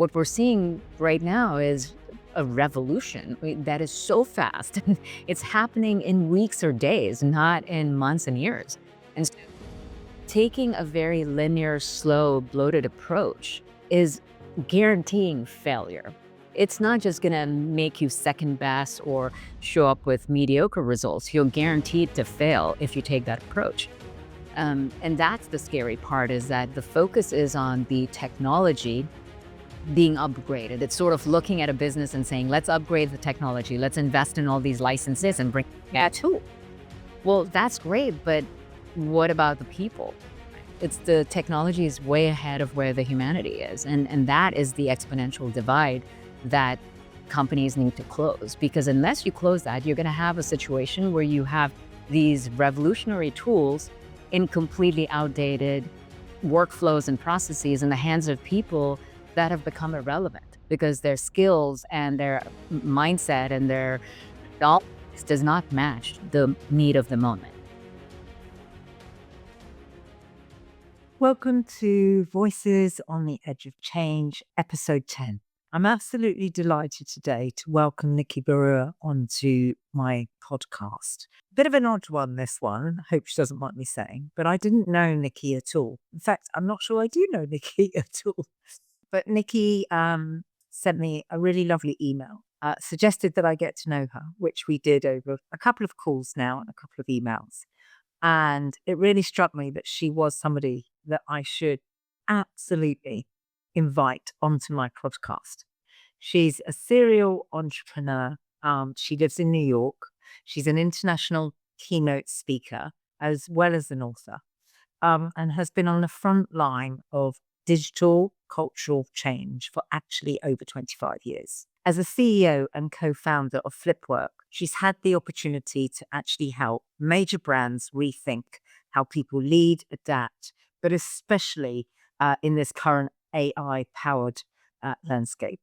What we're seeing right now is a revolution that is so fast. It's happening in weeks or days, not in months and years. And so taking a very linear, slow, bloated approach is guaranteeing failure. It's not just going to make you second best or show up with mediocre results. You're guaranteed to fail if you take that approach. And that's the scary part, is that the focus is on the technology being upgraded. It's sort of looking at a business and saying, let's upgrade the technology. Let's invest in all these licenses and bring that tool. Well, that's great, but what about the people? It's the technology is way ahead of where the humanity is. And that is the exponential divide that companies need to close. Because unless you close that, you're going to have a situation where you have these revolutionary tools in completely outdated workflows and processes in the hands of people that have become irrelevant because their skills and their mindset and their knowledge does not match the need of the moment. Welcome to Voices on the Edge of Change, episode 10. I'm absolutely delighted today to welcome Nikki Barua onto my podcast. Bit of an odd one, this one. I hope she doesn't mind me saying, but I didn't know Nikki at all. In fact, I'm not sure I do know Nikki at all. But Nikki sent me a really lovely email, suggested that I get to know her, which we did over a couple of calls now and a couple of emails. And it really struck me that she was somebody that I should absolutely invite onto my podcast. She's a serial entrepreneur. She lives in New York. She's an international keynote speaker as well as an author, and has been on the front line of digital cultural change for actually over 25 years. As a CEO and co-founder of FlipWork, she's had the opportunity to actually help major brands rethink how people lead, adapt, but especially in this current AI-powered landscape.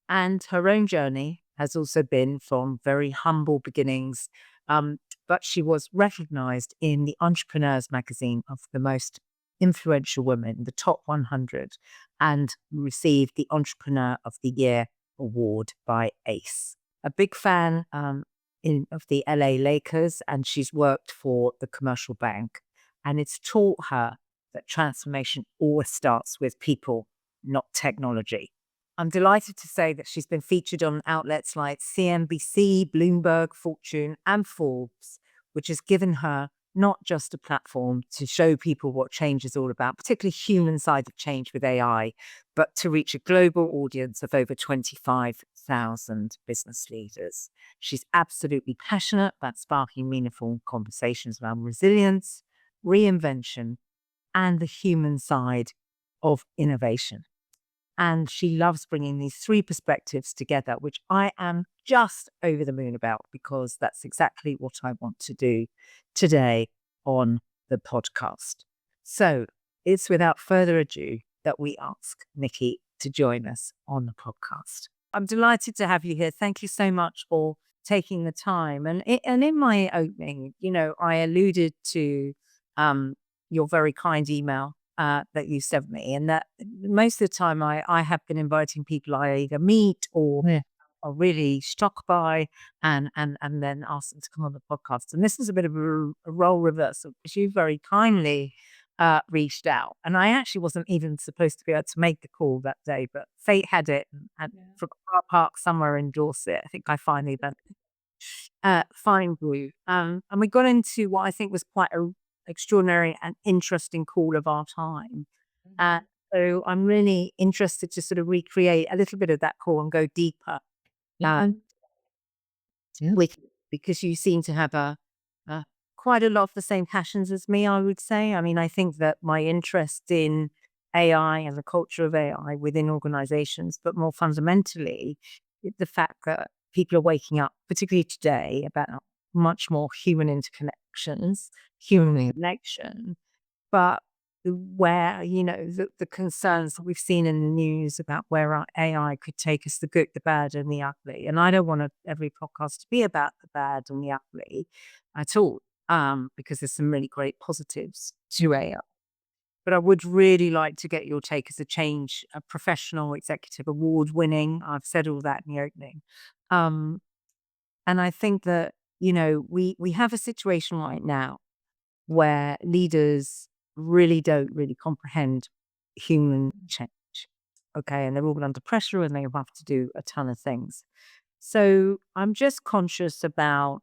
And her own journey has also been from very humble beginnings, but she was recognized in the Entrepreneurs magazine of the most influential women, the top 100, and received the Entrepreneur of the Year award by ACE. A big fan of the LA Lakers, and she's worked for the commercial bank. And it's taught her that transformation always starts with people, not technology. I'm delighted to say that she's been featured on outlets like CNBC, Bloomberg, Fortune, and Forbes, which has given her not just a platform to show people what change is all about, particularly human side of change with AI, but to reach a global audience of over 25,000 business leaders. She's absolutely passionate about sparking meaningful conversations around resilience, reinvention, and the human side of innovation. And she loves bringing these three perspectives together, which I am just over the moon about, because that's exactly what I want to do today on the podcast. So it's without further ado that we ask Nikki to join us on the podcast. I'm delighted to have you here. Thank you so much for taking the time. And in my opening, I alluded to your very kind email that you sent me, and that most of the time I have been inviting people I either meet or are really struck by, and then ask them to come on the podcast. And this is a bit of a role reversal, because you very kindly reached out, and I actually wasn't even supposed to be able to make the call that day, but fate had it, and from a car park somewhere in Dorset, I think I finally find you. And we got into what I think was quite a extraordinary and interesting call of our time. So I'm really interested to sort of recreate a little bit of that call and go deeper with you, because you seem to have quite a lot of the same passions as me, I would say. I mean, I think that my interest in AI and the culture of AI within organizations, but more fundamentally, the fact that people are waking up, particularly today, about much more human interconnections, human connection, but where, the concerns that we've seen in the news about where our AI could take us, the good, the bad, and the ugly. And I don't want every podcast to be about the bad and the ugly at all, because there's some really great positives to AI. but I would really like to get your take as a professional executive award winning. I've said all that in the opening. Um, and I think that, we have a situation right now where leaders really don't really comprehend human change. Okay. And they're all under pressure and they have to do a ton of things. So I'm just conscious about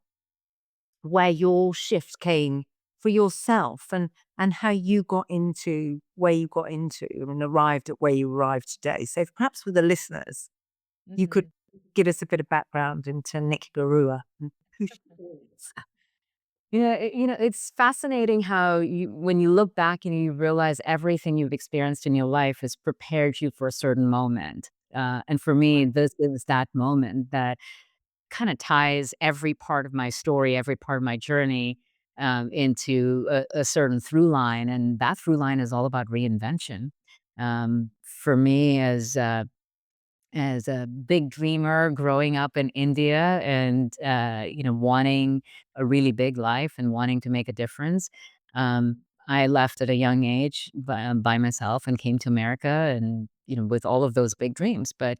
where your shift came for yourself and how you got into where you got into and arrived at where you arrived today. So if perhaps for the listeners, you could Mhm. give us a bit of background into Nikki Barua and who she is. Yeah, it's fascinating how when you look back and you realize everything you've experienced in your life has prepared you for a certain moment. And for me, this is that moment that kind of ties every part of my story, every part of my journey into a certain through line. And that through line is all about reinvention. For me, as a big dreamer growing up in India and, wanting a really big life and wanting to make a difference. I left at a young age by myself and came to America and, with all of those big dreams. But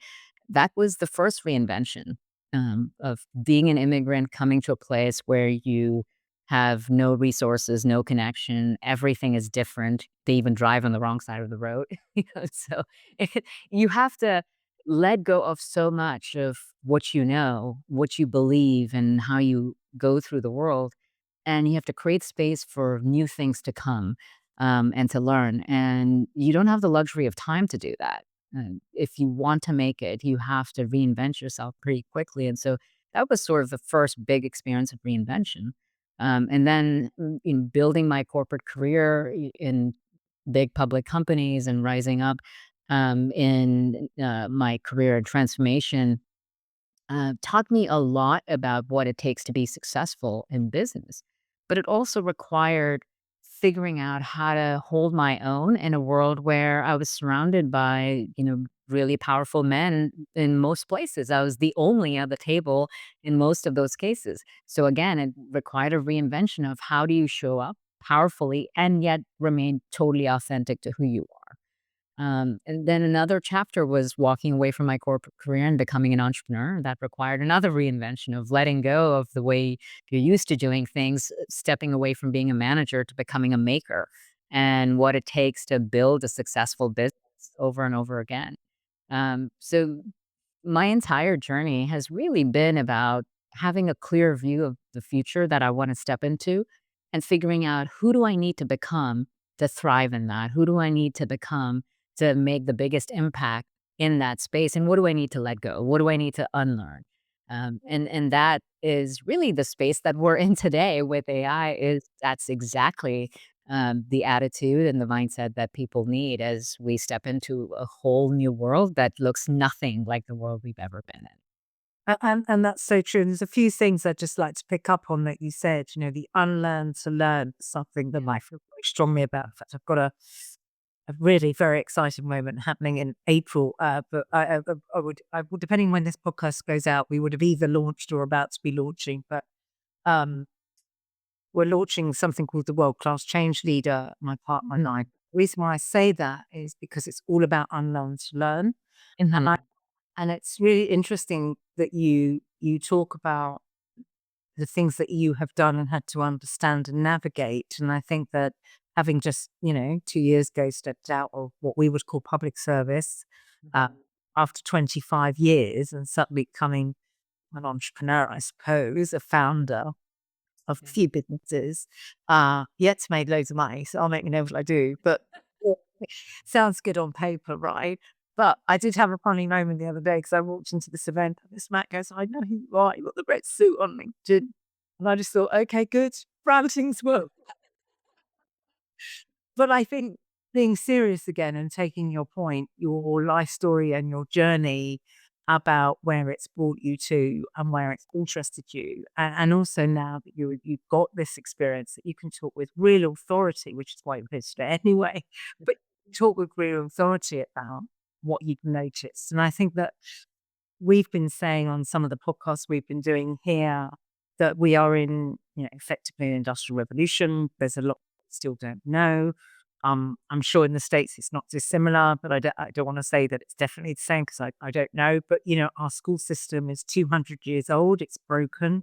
that was the first reinvention of being an immigrant, coming to a place where you have no resources, no connection, everything is different. They even drive on the wrong side of the road. So you have to let go of so much of what you know, what you believe, and how you go through the world. And you have to create space for new things to come and to learn. And you don't have the luxury of time to do that. If you want to make it, you have to reinvent yourself pretty quickly. And so that was sort of the first big experience of reinvention. And then in building my corporate career in big public companies and rising up in my career and transformation taught me a lot about what it takes to be successful in business. But it also required figuring out how to hold my own in a world where I was surrounded by, really powerful men in most places. I was the only at the table in most of those cases. So again, it required a reinvention of how do you show up powerfully and yet remain totally authentic to who you are. And then another chapter was walking away from my corporate career and becoming an entrepreneur. That required another reinvention of letting go of the way you're used to doing things, stepping away from being a manager to becoming a maker, and what it takes to build a successful business over and over again. So my entire journey has really been about having a clear view of the future that I want to step into and figuring out who do I need to become to thrive in that? Who do I need to become to make the biggest impact in that space? And what do I need to let go? What do I need to unlearn? And that is really the space that we're in today with AI. Is that's exactly the attitude and the mindset that people need as we step into a whole new world that looks nothing like the world we've ever been in. And that's so true. And there's a few things I'd just like to pick up on that you said, the unlearn to learn, something that I feel very strongly about. In fact, I've got a really very exciting moment happening in April. But I would, depending when this podcast goes out, we would have either launched or about to be launching. But um, we're launching something called the World Class Change Leader, my partner and I. The reason why I say that is because it's all about unlearn to learn. And Mhm. and it's really interesting that you talk about the things that you have done and had to understand and navigate. And I think that having just, 2 years ago stepped out of what we would call public service uh, after 25 years and suddenly becoming an entrepreneur, I suppose, a founder of a few businesses, yet to make loads of money. So I'll make you know what I do. But sounds good on paper, right? But I did have a funny moment the other day because I walked into this event and this Matt goes, I know who you are. You got the red suit on LinkedIn. And I just thought, okay, good. Branding's work. But I think being serious again and taking your point, your life story and your journey about where it's brought you to and where it's interested you. And also now that you've got this experience that you can talk with real authority, which is why you're here today anyway, but talk with real authority about what you've noticed. And I think that we've been saying on some of the podcasts we've been doing here that we are in, effectively an industrial revolution. There's a lot we still don't know. I'm sure in the States it's not dissimilar, but I don't want to say that it's definitely the same because I don't know. But, our school system is 200 years old. It's broken.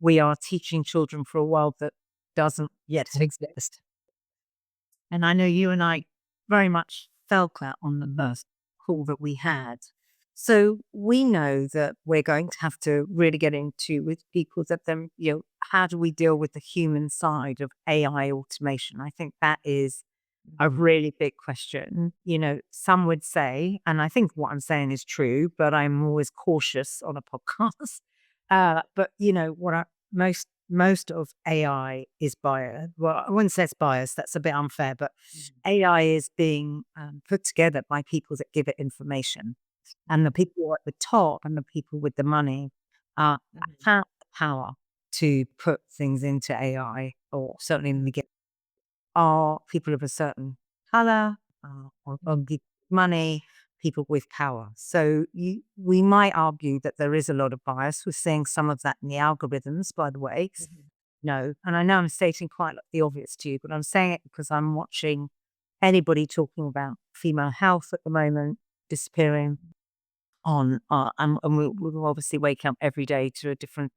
We are teaching children for a world that doesn't yet exist. And I know you and I very much felt that on the first call that we had. So we know that we're going to have to really get into with people that then, how do we deal with the human side of AI automation? I think that is a really big question. Some would say, and I think what I'm saying is true, but I'm always cautious on a podcast. But what most of AI is biased. Well, I wouldn't say it's biased. That's a bit unfair. But AI is being put together by people that give it information, and the people who are at the top and the people with the money have the power to put things into AI, or certainly in the beginning, are people of a certain color, or give money, people with power. So we might argue that there is a lot of bias. We're seeing some of that in the algorithms, by the way. No, and I know I'm stating quite the obvious to you, but I'm saying it because I'm watching anybody talking about female health at the moment disappearing on, and we obviously wake up every day to a different,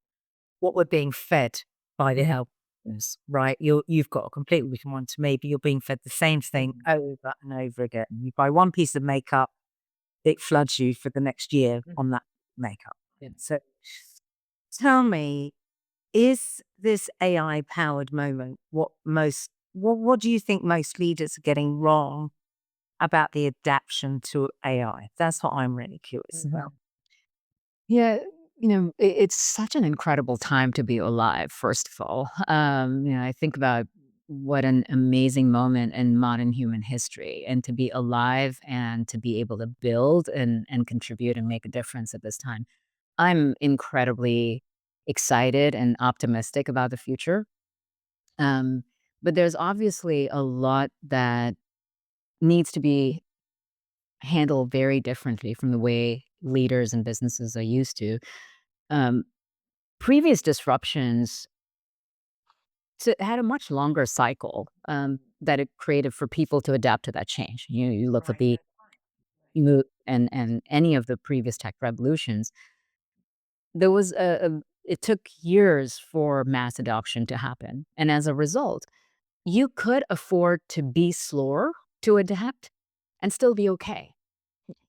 what we're being fed by the health partners, right? You've got a completely different one to me, but you're being fed the same thing over and over again. You buy one piece of makeup, it floods you for the next year on that makeup. So tell me, is this AI powered moment what do you think most leaders are getting wrong about the adaptation to AI? That's what I'm really curious about. Yeah, it's such an incredible time to be alive, first of all. I think about what an amazing moment in modern human history, and to be alive and to be able to build and contribute and make a difference at this time. I'm incredibly excited and optimistic about the future. Um, but there's obviously a lot that needs to be handled very differently from the way leaders and businesses are used to. Um, Previous disruptions had a much longer cycle that it created for people to adapt to that change. You look at the move and any of the previous tech revolutions. There was it took years for mass adoption to happen, and as a result, you could afford to be slower to adapt and still be okay.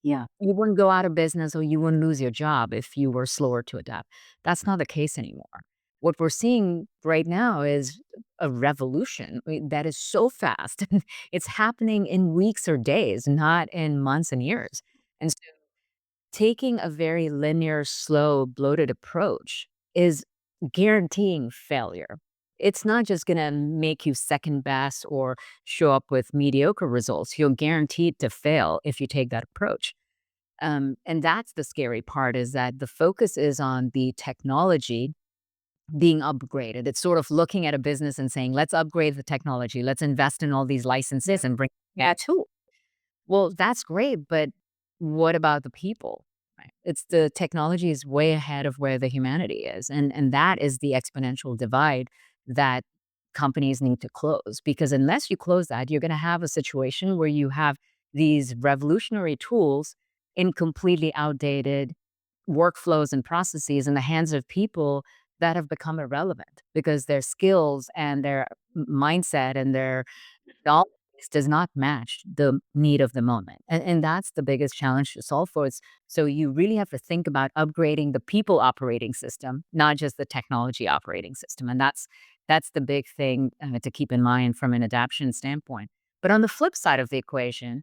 Yeah. You wouldn't go out of business or you wouldn't lose your job if you were slower to adapt. That's not the case anymore. What we're seeing right now is a revolution that is so fast. It's happening in weeks or days, not in months and years. And so taking a very linear, slow, bloated approach is guaranteeing failure. It's not just going to make you second best or show up with mediocre results. You're guaranteed to fail if you take that approach. And that's the scary part, is that the focus is on the technology being upgraded. It's sort of looking at a business and saying, let's upgrade the technology. Let's invest in all these licenses and bring that tool. Well, that's great, but what about the people? Right? It's the technology is way ahead of where the humanity is. And that is the exponential divide that companies need to close. Because unless you close that, you're going to have a situation where you have these revolutionary tools in completely outdated workflows and processes in the hands of people that have become irrelevant because their skills and their mindset and their knowledge does not match the need of the moment. And that's the biggest challenge to solve for. So you really have to think about upgrading the people operating system, not just the technology operating system. And that's the big thing to keep in mind from an adaptation standpoint. But on the flip side of the equation,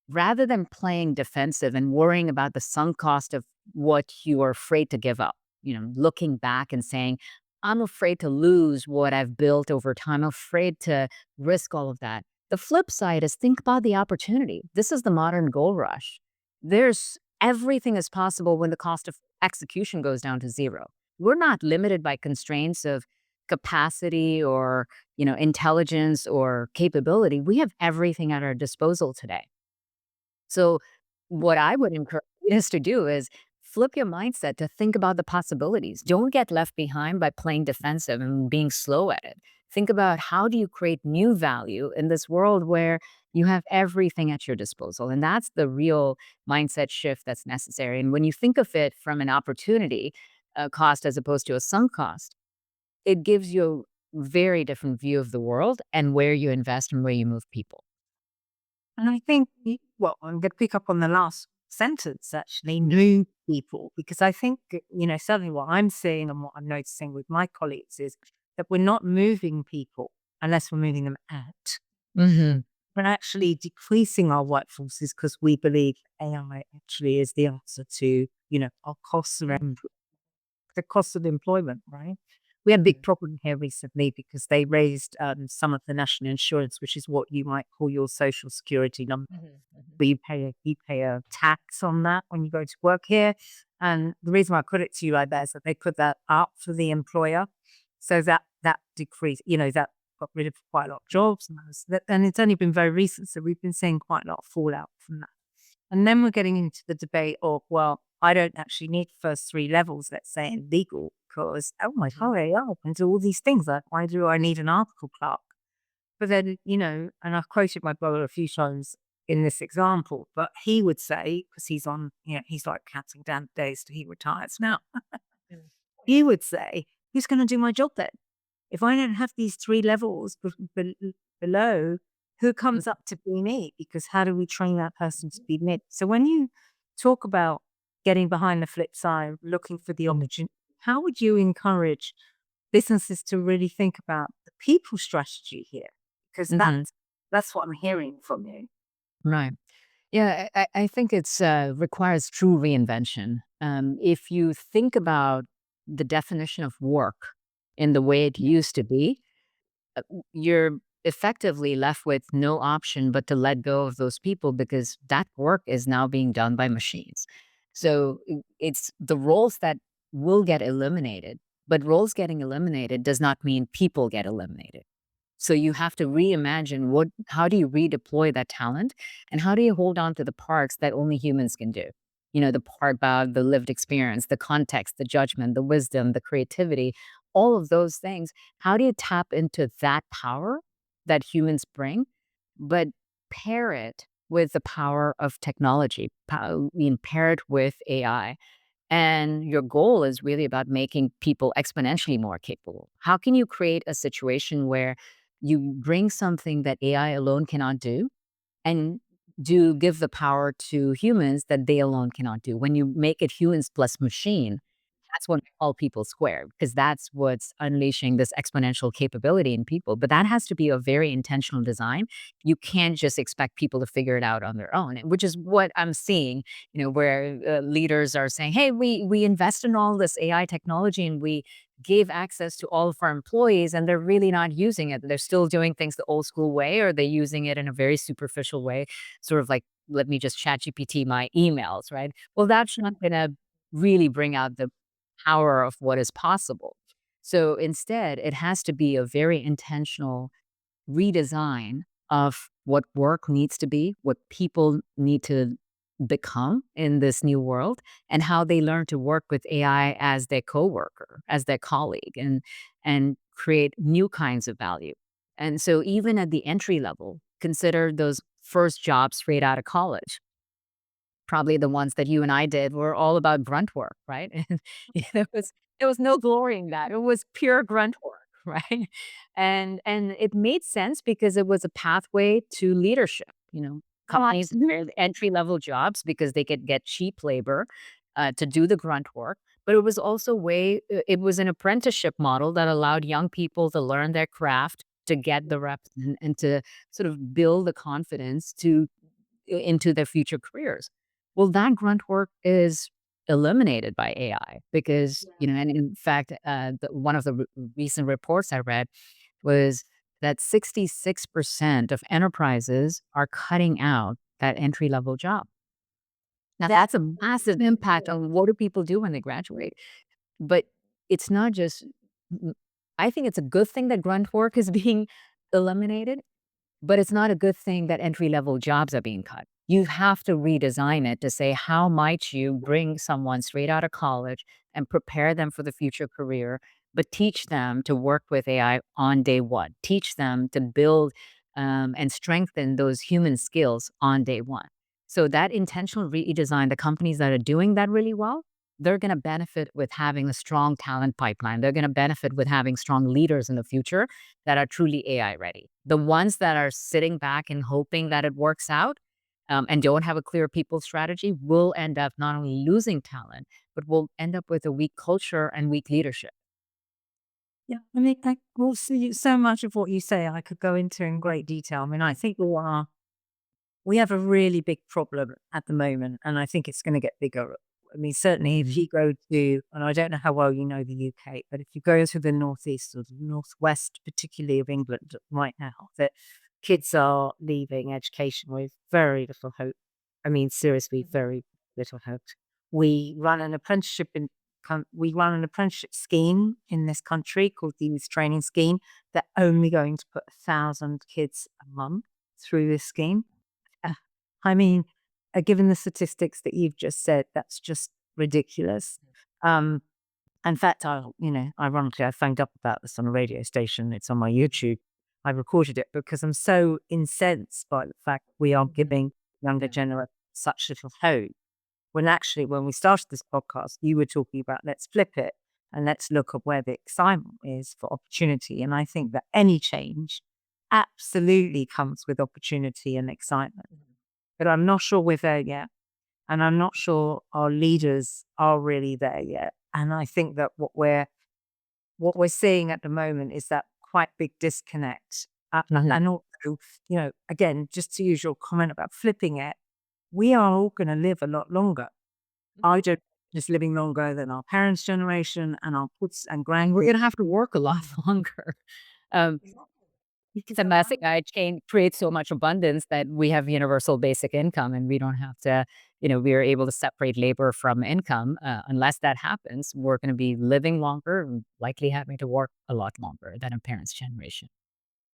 rather than playing defensive and worrying about the sunk cost of what you are afraid to give up, looking back and saying, I'm afraid to lose what I've built over time. I'm afraid to risk all of that. The flip side is think about the opportunity. This is the modern gold rush. There's everything is possible when the cost of execution goes down to zero. We're not limited by constraints of capacity or, intelligence or capability. We have everything at our disposal today. So what I would encourage us to do is flip your mindset to think about the possibilities. Don't get left behind by playing defensive and being slow at it. Think about how do you create new value in this world where You have everything at your disposal. And that's the real mindset shift that's necessary. And when you think of it from an opportunity cost as opposed to a sunk cost, it gives you a very different view of the world and where you invest and where you move people. And I think, well, I'm going to pick up on the last sentence actually, new people, because I think, certainly what I'm seeing and what I'm noticing with my colleagues is that we're not moving people unless we're moving them out. Hmm. We're actually decreasing our workforces because we believe AI actually is the answer to, our costs around the cost of employment, right? We had a big problem here recently because they raised some of the national insurance, which is what you might call your social security number. But you pay a tax on that when you go to work here. And the reason why I put it to you like that is that they put that up for the employer. So that decreased, that got rid of quite a lot of jobs. And it's only been very recent. So we've been seeing quite a lot of fallout from that. And then we're getting into the debate of, well, I don't actually need the first three levels, let's say in legal, because, oh my God, AI can do all these things. Like, why do I need an article clerk? But then, and I've quoted my brother a few times in this example, but he would say, because he's on, he's like counting down days till he retires now. He would say, who's going to do my job then? If I don't have these three levels below, who comes up to be me? Because how do we train that person to be me? So when you talk about getting behind the flip side, looking for the opportunity, how would you encourage businesses to really think about the people strategy here? Because Hmm. that's what I'm hearing from you. Right. Yeah, I think it's requires true reinvention. If you think about the definition of work in the way it used to be, you're effectively left with no option but to let go of those people because that work is now being done by machines. So it's the roles that will get eliminated, but roles getting eliminated does not mean people get eliminated. So you have to reimagine how do you redeploy that talent and how do you hold on to the parts that only humans can do? The part about the lived experience, the context, the judgment, the wisdom, the creativity, all of those things. How do you tap into that power that humans bring, but pair it with the power of technology, pair it with AI? And your goal is really about making people exponentially more capable. How can you create a situation where you bring something that AI alone cannot do and do give the power to humans that they alone cannot do? When you make it humans plus machine, that's when all people square because that's what's unleashing this exponential capability in people. But that has to be a very intentional design. You can't just expect people to figure it out on their own, which is what I'm seeing, where leaders are saying, hey, we invest in all this AI technology and we gave access to all of our employees and they're really not using it. They're still doing things the old school way or they're using it in a very superficial way, sort of like, let me just chat GPT my emails, right? Well, that's not going to really bring out the power of what is possible. So instead, it has to be a very intentional redesign of what work needs to be, what people need to become in this new world, and how they learn to work with AI as their coworker, as their colleague, and create new kinds of value. And so even at the entry level, consider those first jobs straight out of college. Probably the ones that you and I did were all about grunt work, right? And there was no glory in that. It was pure grunt work, right? And it made sense because it was a pathway to leadership. Companies hired entry-level jobs because they could get cheap labor to do the grunt work. But it was also it was an apprenticeship model that allowed young people to learn their craft, to get the reps and to sort of build the confidence into their future careers. Well, that grunt work is eliminated by AI because, and in fact, one of the recent reports I read was that 66% of enterprises are cutting out that entry level job. Now, that's a massive impact on what do people do when they graduate. But it's not just, I think it's a good thing that grunt work is being eliminated, but it's not a good thing that entry-level jobs are being cut. You have to redesign it to say, how might you bring someone straight out of college and prepare them for the future career, but teach them to work with AI on day one. Teach them to build and strengthen those human skills on day one. So that intentional redesign, the companies that are doing that really well, they're going to benefit with having a strong talent pipeline. They're going to benefit with having strong leaders in the future that are truly AI ready. The ones that are sitting back and hoping that it works out and don't have a clear people strategy will end up not only losing talent, but will end up with a weak culture and weak leadership. Yeah, I mean, I will see so much of what you say I could go into in great detail. I mean, I think we have a really big problem at the moment, and I think it's going to get bigger. I mean, certainly if you go to, and I don't know how well you know the UK, but if you go to the northeast or the northwest, particularly of England right now, that kids are leaving education with very little hope. I mean, seriously, very little hope. We run an apprenticeship we run an apprenticeship scheme in this country called the Youth Training Scheme. They're only going to put 1,000 kids a month through this scheme. uh, I mean, given the statistics that you've just said, that's just ridiculous. Um, in fact, ironically, I phoned up about this on a radio station. It's on my YouTube. I recorded it because I'm so incensed by the fact we are giving younger generation such little hope. When actually, when we started this podcast, you were talking about let's flip it and let's look at where the excitement is for opportunity. And I think that any change absolutely comes with opportunity and excitement. But I'm not sure we're there yet. And I'm not sure our leaders are really there yet. And I think that what we're seeing at the moment is that quite big disconnect. And also, again, just to use your comment about flipping it, we are all going to live a lot longer. I don't just living longer than our parents' generation and our kids and We're going grandkids. to have to work a lot longer. Um, it's a messy chain creates so much abundance that we have universal basic income and we don't have to, we are able to separate labor from income. Unless that happens, we're going to be living longer and likely having to work a lot longer than a parent's generation.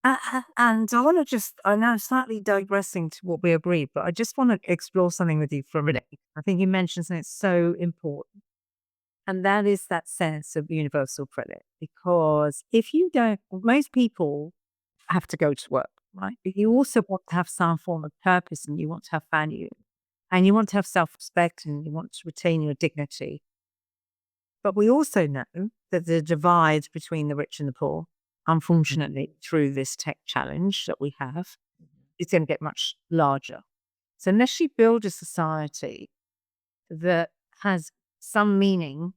And I want to I know slightly digressing to what we agreed, but I just want to explore something with you for a minute. I think you mentioned something so important, and that is that sense of universal credit. Because if you don't, most people have to go to work, right? But you also want to have some form of purpose and you want to have value and you want to have self respect and you want to retain your dignity. But we also know that the divide between the rich and the poor, unfortunately, through this tech challenge that we have, is going to get much larger. So unless you build a society that has some meaning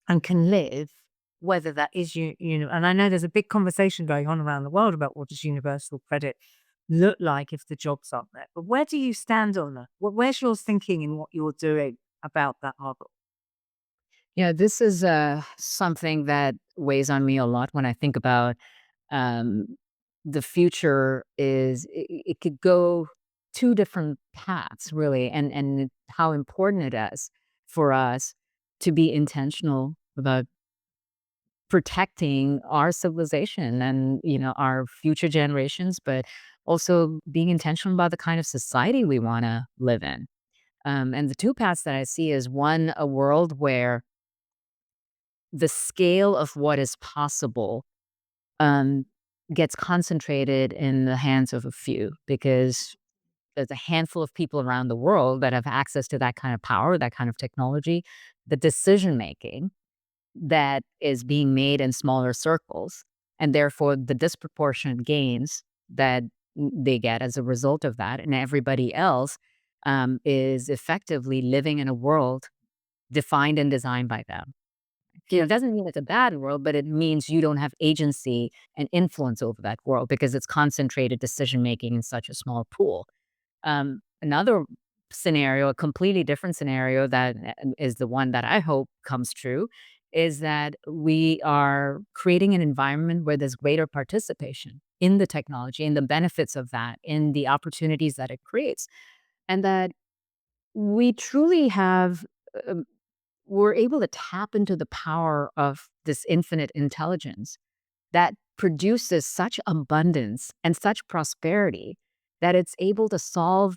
and can live, whether that is and I know there's a big conversation going on around the world about what does universal credit look like if the jobs aren't there. But where do you stand on that? Where's your thinking in what you're doing about that model? Yeah, this is something that weighs on me a lot when I think about um, the future it could go two different paths really, and how important it is for us to be intentional about protecting our civilization and our future generations, but also being intentional about the kind of society we want to live in. And the two paths that I see is one, a world where the scale of what is possible um, gets concentrated in the hands of a few because there's a handful of people around the world that have access to that kind of power, that kind of technology, the decision making that is being made in smaller circles, and therefore the disproportionate gains that they get as a result of that, and everybody else is effectively living in a world defined and designed by them. It doesn't mean it's a bad world, but it means you don't have agency and influence over that world because it's concentrated decision making in such a small pool. Another scenario, a completely different scenario that is the one that I hope comes true, is that we are creating an environment where there's greater participation in the technology and the benefits of that, in the opportunities that it creates, and that we truly have. um, we're able to tap into the power of this infinite intelligence that produces such abundance and such prosperity that it's able to solve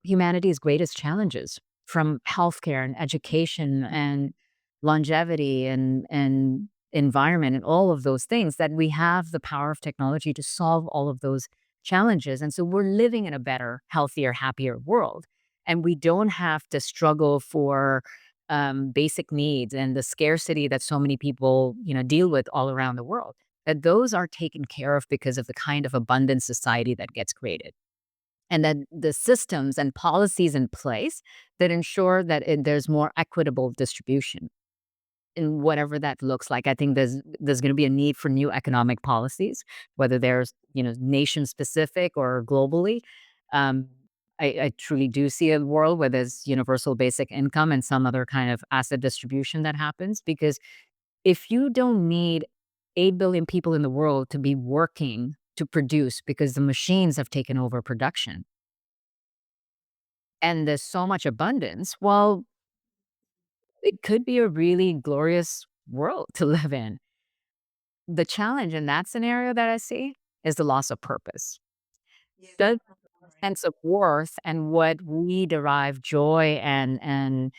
humanity's greatest challenges from healthcare and education and longevity and environment and all of those things, that we have the power of technology to solve all of those challenges. And so we're living in a better, healthier, happier world. And we don't have to struggle for basic needs and the scarcity that so many people, deal with all around the world. That those are taken care of because of the kind of abundant society that gets created. And then the systems and policies in place that ensure that there's more equitable distribution in whatever that looks like. I think there's going to be a need for new economic policies, whether there's nation specific or globally. Um, I truly do see a world where there's universal basic income and some other kind of asset distribution that happens. Because if you don't need 8 billion people in the world to be working to produce because the machines have taken over production and there's so much abundance, well, it could be a really glorious world to live in. The challenge in that scenario that I see is the loss of purpose. Yeah. The Right. sense of worth and what we derive joy and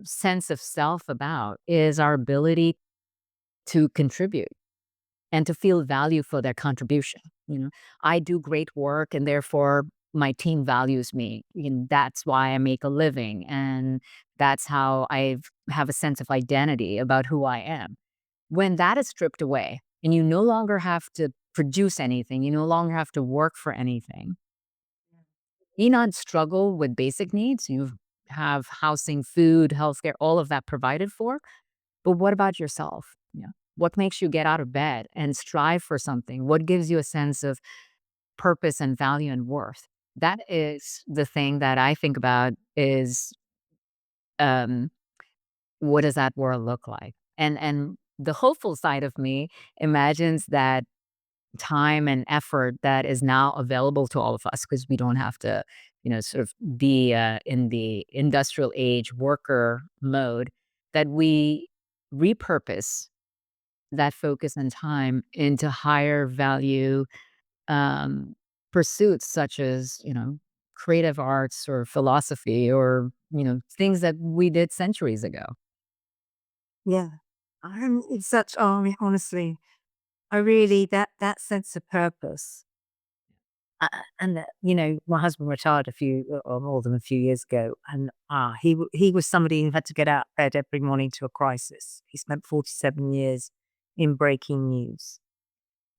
sense of self about is our ability to contribute and to feel value for their contribution. I do great work and therefore my team values me. That's why I make a living. And that's how I have a sense of identity about who I am. When that is stripped away and you no longer have to produce anything, you no longer have to work for anything, you not struggle with basic needs. You have housing, food, healthcare, all of that provided for. But what about yourself? What makes you get out of bed and strive for something? What gives you a sense of purpose and value and worth? That is the thing that I think about is um, what does that world look like? And the hopeful side of me imagines that time and effort that is now available to all of us because we don't have to, sort of be in the industrial age worker mode, that we repurpose that focus and time into higher value um, pursuits such as, creative arts or philosophy or, things that we did centuries ago. Yeah. It's such, honestly, I really, that sense of purpose. And that, my husband retired a few or more than a few years ago, and he was somebody who had to get out of bed every morning to a crisis. He spent 47 years in breaking news,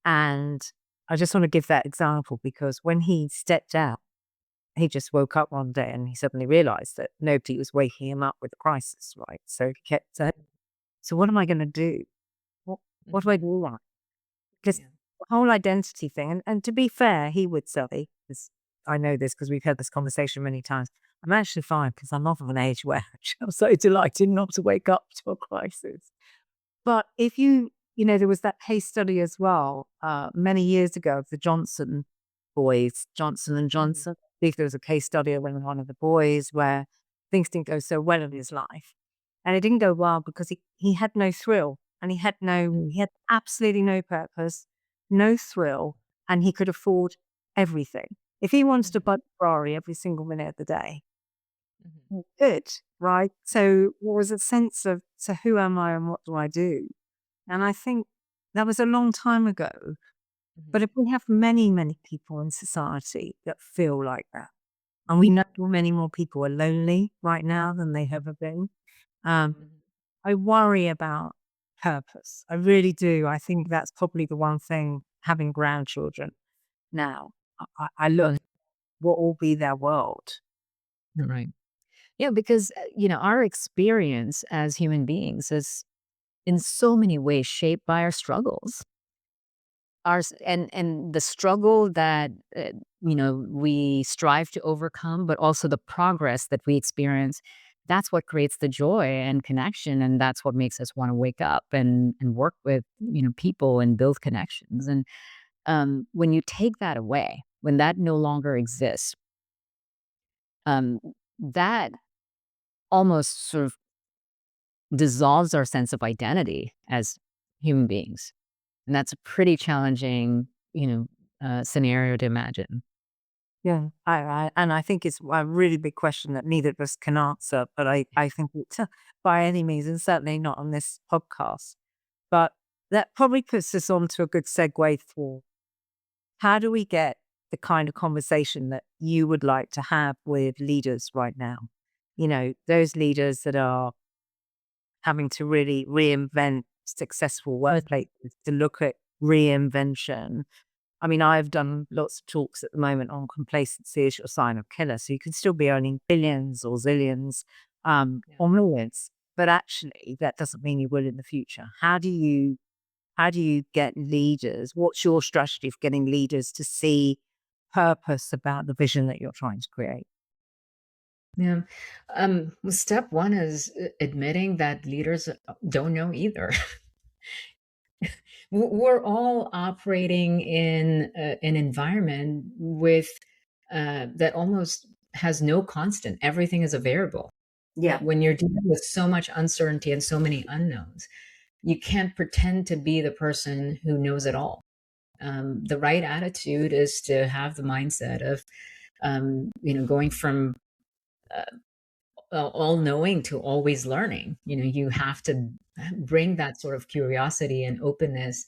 and I just want to give that example because when he stepped out, he just woke up one day and he suddenly realized that nobody was waking him up with a crisis, right? So he kept saying, "So what am I going to do? What what do I Mhm. do now?" Just Yeah. the whole identity thing, and to be fair, he would say, 'cause I know this because 'cause we've had this conversation many times, I'm actually fine because 'cause I'm not of an age where I'm so delighted not to wake up to a crisis. But if there was that case study as well, many years ago of the Johnson boys, Johnson& and Mhm. Johnson. I think there was a case study of one of the boys where things didn't go so well in his life. And it didn't go well because he had no thrill and Mhm. he had absolutely no purpose, no thrill, and he could afford everything. If he wants to Mhm. buy a Ferrari every single minute of the day, Mhm. good, right? So there was a sense of, so who am I and what do I do? And I think that was a long time ago. But Mhm. if we have many, many people in society that feel like that, and we know many more people are lonely right now than they ever been, um, Mhm. I worry about purpose. I really do. I think that's probably the one thing, having grandchildren now, I learn what will be their world. Right. Yeah, because our experience as human beings is in so many ways shaped by our struggles. And the struggle that we strive to overcome, but also the progress that we experience. That's what creates the joy and connection, and that's what makes us want to wake up and work with people and build connections. And when you take that away, when that no longer exists, um, that almost sort of dissolves our sense of identity as human beings. And that's a pretty challenging, scenario to imagine. Yeah, and I think it's a really big question that neither of us can answer, but I think it's by any means, and certainly not on this podcast. But that probably puts us on to a good segue for How do we get the kind of conversation that you would like to have with leaders right now? You know, those leaders that are having to really reinvent successful workplaces, to look at reinvention. I mean, I've done lots of talks at the moment on complacency as your sign of killer. So you can still be earning billions or zillions Yeah. or millions, but actually that doesn't mean you will in the future. How do you get leaders? What's your strategy for getting leaders to see purpose about the vision that you're trying to create? Yeah. Well, step one is admitting that leaders don't know either. We're all operating in an environment with that almost has no constant. Everything is a variable. Yeah. When you're dealing with so much uncertainty and so many unknowns, you can't pretend to be the person who knows it all. The right attitude is to have the mindset of, going from all knowing to always learning. You have to bring that sort of curiosity and openness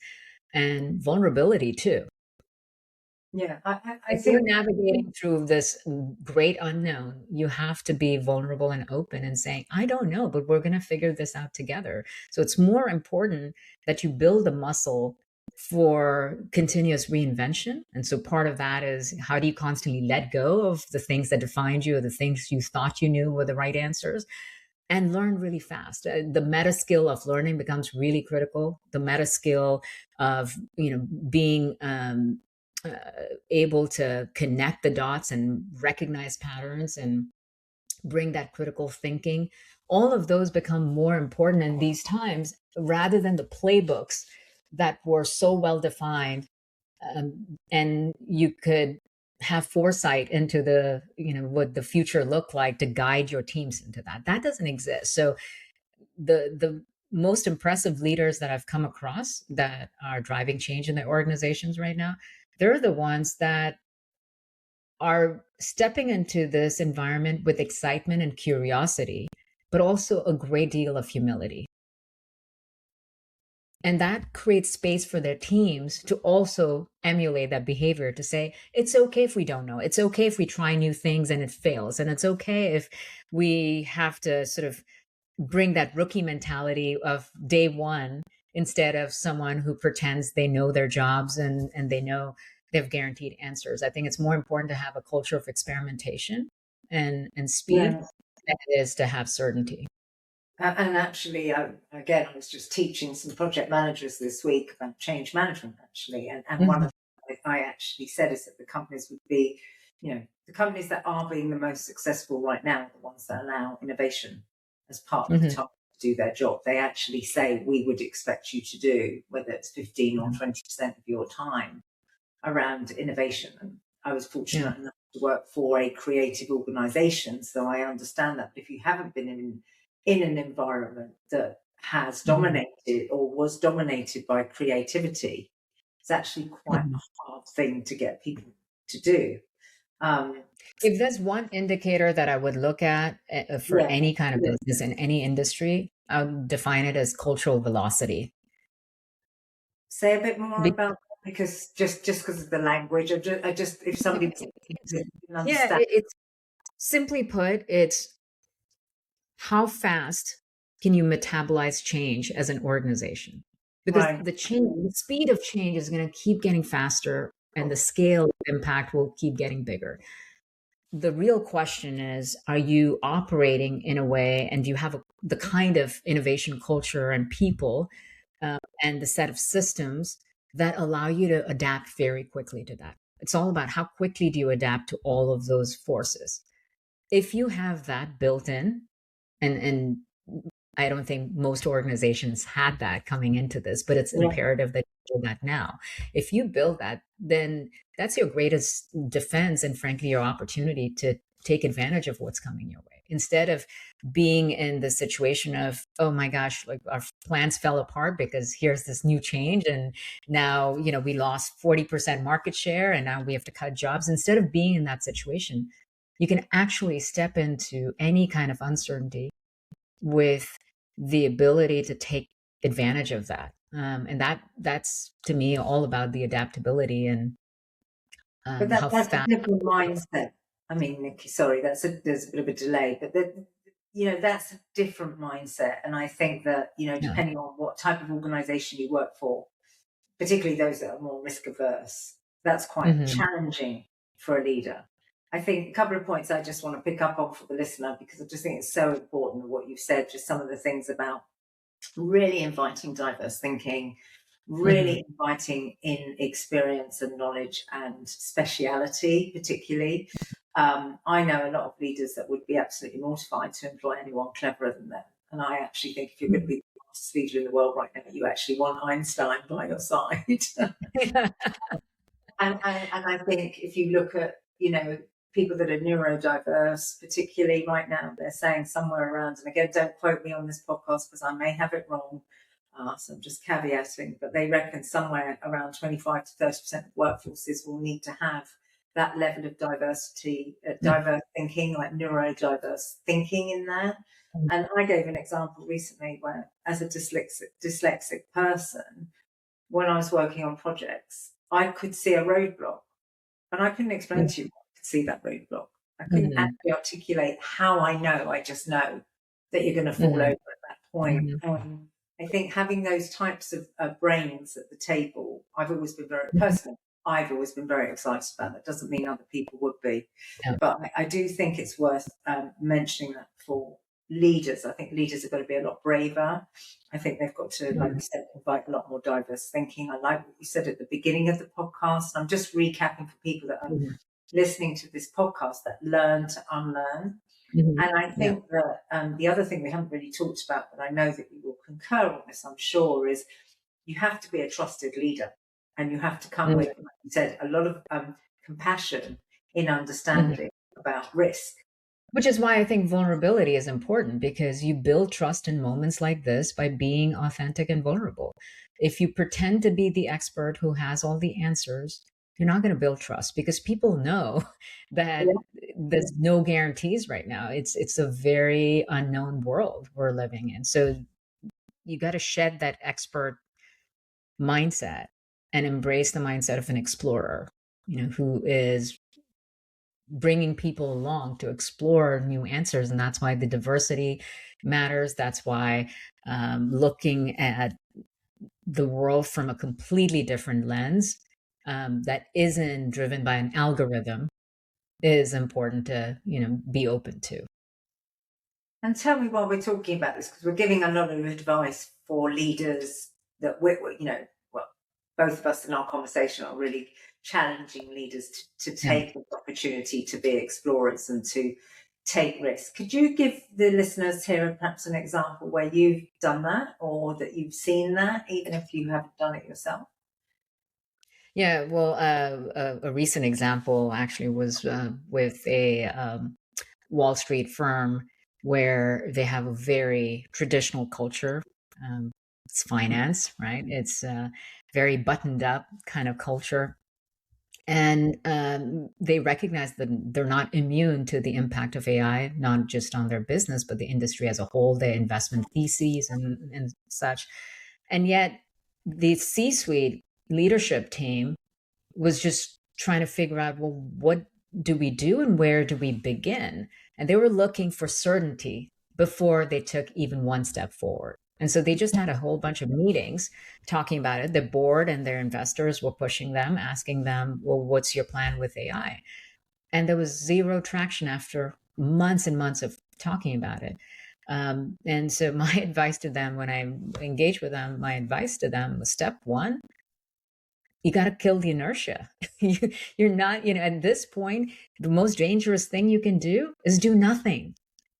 and vulnerability too. Yeah, I If you're think navigating through this great unknown, you have to be vulnerable and open and saying, I don't know, but we're going to figure this out together. So it's more important that you build a muscle for continuous reinvention. And so part of that is, how do you constantly let go of the things that defined you or the things you thought you knew were the right answers, and learn really fast. The meta skill of learning becomes really critical. The meta skill of being uh, able to connect the dots and recognize patterns and bring that critical thinking. All of those become more important in these times, rather than the playbooks that were so well defined, and you could have foresight into the what the future looked like to guide your teams into that doesn't exist. So the most impressive leaders that I've come across that are driving change in their organizations right now, they're the ones that are stepping into this environment with excitement and curiosity, but also a great deal of humility. And that creates space for their teams to also emulate that behavior, to say, it's okay if we don't know. It's okay if we try new things and it fails. And it's okay if we have to sort of bring that rookie mentality of day one, instead of someone who pretends they know their jobs and they know they have guaranteed answers. I think it's more important to have a culture of experimentation and speed yeah. than it is to have certainty. And actually, again, I was just teaching some project managers this week about change management, actually. And one Mhm, of the things I actually said is that the companies would be, the companies that are being the most successful right now are the ones that allow innovation as part of the mhm, task to do their job. They actually say, we would expect you to do, whether it's 15 or mhm. 20% of your time around innovation. And I was Yeah. fortunate enough to work for a creative organization, so I understand that if you haven't been in an environment that has Mhm, dominated or was dominated by creativity, it's actually quite a mhm. hard thing to get people to do. Um, If there's one indicator that I would look at for yeah, any kind of business in any industry, I would define it as cultural velocity. say a bit more Be- about that, because just because of the language, I just if somebody was didn't yeah, understand, it's simply put, it's how fast can you metabolize change as an organization? Because right? the speed of change is going to keep getting faster and the scale of impact will keep getting bigger. The real question is, are you operating in a way, and do you have the kind of innovation culture and people, and the set of systems that allow you to adapt very quickly to that? It's all about how quickly do you adapt to all of those forces. If you have that built in, and I don't think most organizations had that coming into this, but it's Yeah, imperative that you do that now. If you build that, then that's your greatest defense and frankly your opportunity to take advantage of what's coming your way. Instead of being in the situation of, oh my gosh, like our plans fell apart because here's this new change and now, we lost 40% market share and now we have to cut jobs. Instead of being in that situation, you can actually step into any kind of uncertainty with the ability to take advantage of that. And that's to me all about the adaptability and But how that's a fast. different mindset. I mean, Nikki, sorry, there's a bit of a delay, but that's a different mindset. And I think that, Yeah. depending on what type of organization you work for, particularly those that are more risk averse, that's quite Hmm. challenging for a leader. I think a couple of points I just want to pick up on for the listener, because I just think it's so important what you've said, just some of the things about really inviting diverse thinking, Hmm. really inviting in experience and knowledge and speciality, particularly. I know a lot of leaders that would be absolutely mortified to employ anyone cleverer than them. And I actually think if you're going to be the fastest leader in the world right now, you actually want Einstein by your side. And I think if you look at, people that are neurodiverse, particularly right now, they're saying somewhere around, and again, don't quote me on this podcast because I may have it wrong. So I'm just caveating, but they reckon somewhere around 25 to 30% of workforces will need to have that level of diversity, diverse thinking, like neurodiverse thinking in there. And I gave an example recently where, as a dyslexic person, when I was working on projects, I could see a roadblock, and I couldn't explain to you why I could see that roadblock. I couldn't Hmm. actually articulate how I know. I just know that you're going to fall over Hmm. at that point. Hmm. I think having those types of brains at the table, I've always been very personal. I've always been very excited about. That doesn't mean other people would be, Yeah. but I do think it's worth mentioning that for leaders. I think leaders have got to be a lot braver. I think they've got to, like you said, invite a lot more diverse thinking. I like what you said at the beginning of the podcast. I'm just recapping for people that are Mhm. listening to this podcast, that learn to unlearn. Mhm. And I Yeah. think that the other thing we haven't really talked about, but I know that you will concur on this, I'm sure, is you have to be a trusted leader, and you have to come with, Mhm. like you said, a lot of compassion in Mhm. understanding about risk. Which is why I think vulnerability is important, because you build trust in moments like this by being authentic and vulnerable. If you pretend to be the expert who has all the answers, you're not going to build trust, because people know that Yeah. there's no guarantees right now. It's a very unknown world we're living in. So you got to shed that expert mindset and embrace the mindset of an explorer, who is bringing people along to explore new answers. And that's why the diversity matters. That's why looking at the world from a completely different lens, that isn't driven by an algorithm, is important to be open to. And tell me while we're talking about this, because we're giving a lot of advice for leaders that well, both of us in our conversation are really challenging leaders to Yeah. take the opportunity to be explorers and to take risks. Could you give the listeners here perhaps an example where you've done that, or that you've seen that, even if you haven't done it yourself? Yeah, well, a recent example actually was with a Wall Street firm where they have a very traditional culture. It's finance, right? It's a very buttoned up kind of culture. And they recognize that they're not immune to the impact of AI, not just on their business, but the industry as a whole, their investment theses and such. And yet, the C suite leadership team was just trying to figure out, well, what do we do and where do we begin? And they were looking for certainty before they took even one step forward. And so they just had a whole bunch of meetings talking about it. The board and their investors were pushing them, asking them, well, what's your plan with AI? And there was zero traction after months and months of talking about it. And so my advice to them when I engaged with them, my advice to them was step one, you got to kill the inertia. You're not, at this point, the most dangerous thing you can do is do nothing.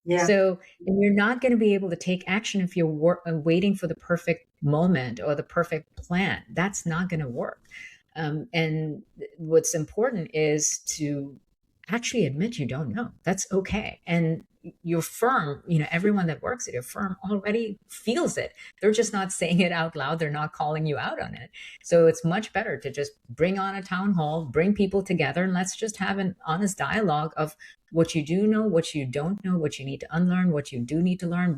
Yeah. So, and you're not going to be able to take action if you're waiting for the perfect moment or the perfect plan. That's not going to work. And what's important is to actually admit you don't know. That's okay. And your firm, everyone that works at your firm already feels it. They're just not saying it out loud. They're not calling you out on it. So it's much better to just bring on a town hall, bring people together, and let's just have an honest dialogue of what you do know, what you don't know, what you need to unlearn, what you do need to learn,